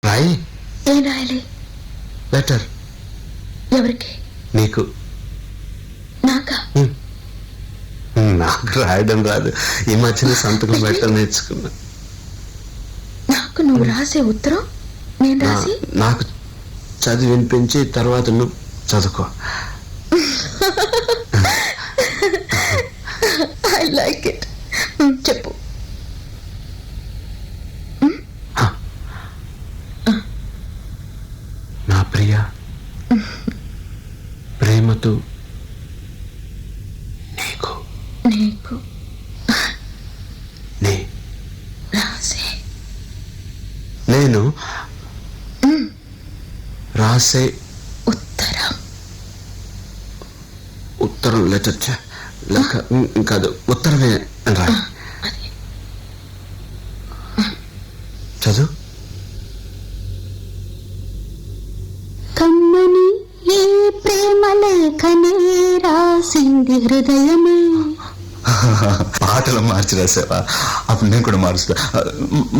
రాయి. ఏం రాయాలి? లెటర్. ఎవరికి? నీకు. నాకా? నాకు రాయడం రాదు, ఈ మధ్యన సంతకం పెట్టడం నేర్చుకున్నా. నాకు నువ్వు రాసే ఉత్తరం నేను రాసి నాకు చదివి వినిపించి తర్వాత నువ్వు చదువుకో. I like it. చెప్పు. నా ప్రియ, ప్రేమతో నీకు నీకు నే రాసే నేను రాసే ఉత్తరం. ఉత్తరం లెటర్ లెక్క కాదు, ఉత్తరమే అని రాయి. చదువు. కమ్మని ఈ ప్రేమ లేఖనే రాసింది హృదయమే. పాటలు మార్చి రాసావా? అప్పుడు నేను కూడా మారుస్తా.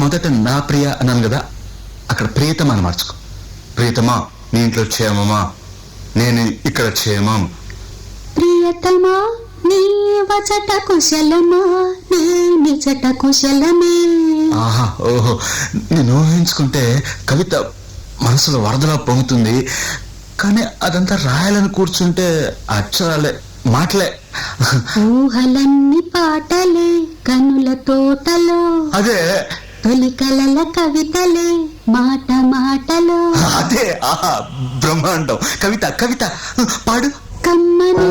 మొదట నా ప్రియ అన్నాను కదా, అక్కడ ప్రియతమా అని మార్చుకో. ప్రియతమా, నీ ఇంట్లో క్షేమమా? నేను ఇక్కడ క్షేమం. ప్రియతమా, నీ వచట కుశలమా? నీ నిజట కుశలమే. ఆహా, ఓహో, నేను ఊహించుకుంటే కవిత మనసులో వరదలా పొంగుతుంది, కానీ అదంతా రాయాలని కూర్చుంటే అక్షరాలే, మాటలే. ఊహలన్నీ పాటలే కనుల తోటలో, అదే తొలి కలల కవితలే మాట మాటలో. అదే, ఆహా, బ్రహ్మాండం. కవిత కవిత పాడు. కమ్మని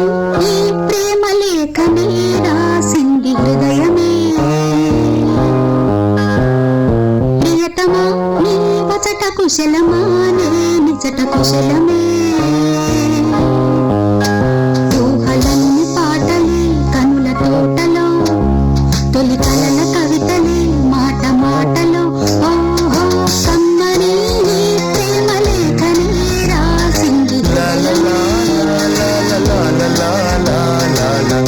ఈ ప్రేమ లేఖనే రాసింది హృదయమే. ప్రియతమా, నీ వచట కుశలమా? నీ నిజట కుశలమే. ఊహలన్నీ పాటలే కనుల తోటలో, తొలి కలల కవితలే మాట మాటలో. ఓహో, కమ్మని ఈ ప్రేమ లేఖనే రాసింది హృదయమే.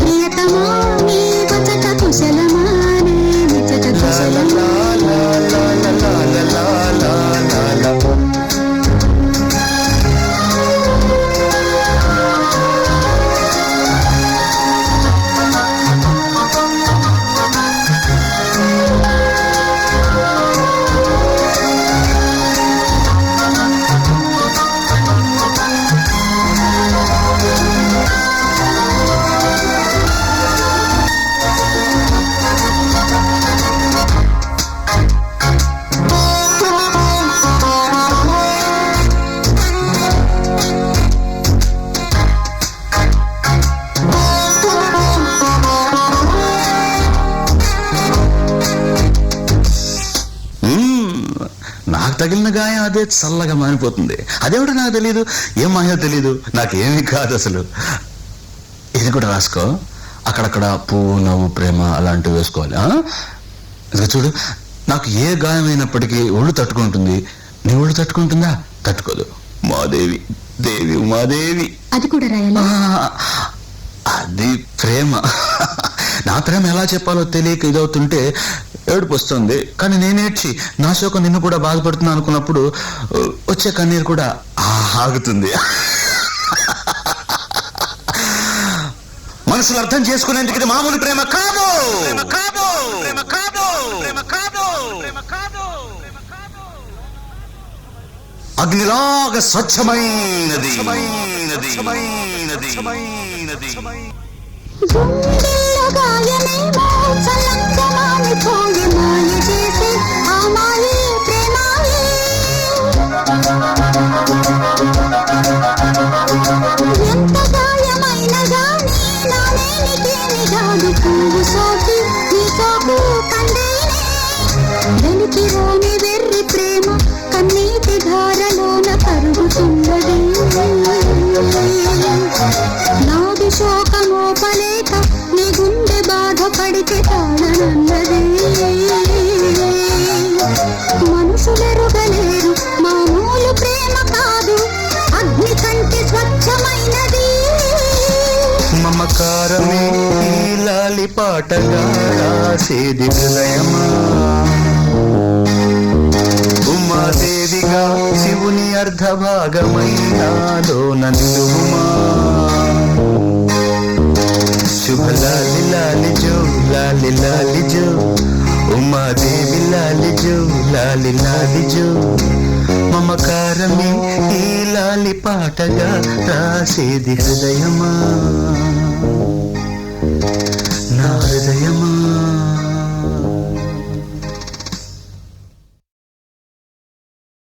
ప్రియతమా, నీ వచట కుశలమా? నీ నిజట కుశలమా. నాకు తగిలిన గాయం అదే చల్లగా మారిపోతుంది. అదేమిటో నాకు తెలీదు, ఏం మాయో తెలీదు, నాకేమీ కాదు అసలు. ఇది కూడా రాసుకో. అక్కడక్కడ పువ్వు, నవ్వు, ప్రేమ అలాంటివి వేసుకోవాలి. ఇక చూడు, నాకు ఏ గాయమైనప్పటికీ ఒళ్ళు తట్టుకుంటుంది. నీ ఒళ్ళు తట్టుకుంటుందా? తట్టుకోదు. మాదేవి, దేవి ఉమాదేవి. అది కూడా రాయాలా? అది ప్రేమ. నా ప్రేమ ఎలా చెప్పాలో తెలియక ఇదవుతుంటే ఏడుపు వస్తుంది. కానీ నేనేడ్చి నా శోకం నిన్ను కూడా బాధపడుతున్నా అనుకున్నప్పుడు వచ్చే కన్నీరు కూడా ఆగుతుంది. మనసులు అర్థం చేసుకునేందుకు ఇది మామూలు ప్రేమ కాదు. అగ్నిలాగా స్వచ్ఛమైనది. గుండెల్లో గాయమేమో చల్లంగా మానిపోయి మాయ చేసే ఆ మాయే ప్రేమాయే. ఎంత గాయమైన గానీ నానేనికేమి కాదు. పువ్వు సోకి నీ సోకు కందేనే. వెలికి రాని వెర్రి ప్రేమ కన్నీటి ధారలోన కరుగుతున్నది. నాది శోకమోపలేక నీ గుండె బాధపడితే తాళనన్నది. మనుషులెరుగలేరు మామూలు ప్రేమ కాదు, అగ్ని కంటే స్వచ్ఛమైనది. మమకారమే లాలి పాటగా రాసేది హృదయమా. ఉమాదేవిగా అర్ధభాగమై నాలోన నిలువుమా శుభ లాలి లాలి జో లాలి లాలి జో ఉమాదేవి లాలి జో లాలి లాలి జో మమకారమే ఈ లాలి పాటగా రాసేది హృదయమా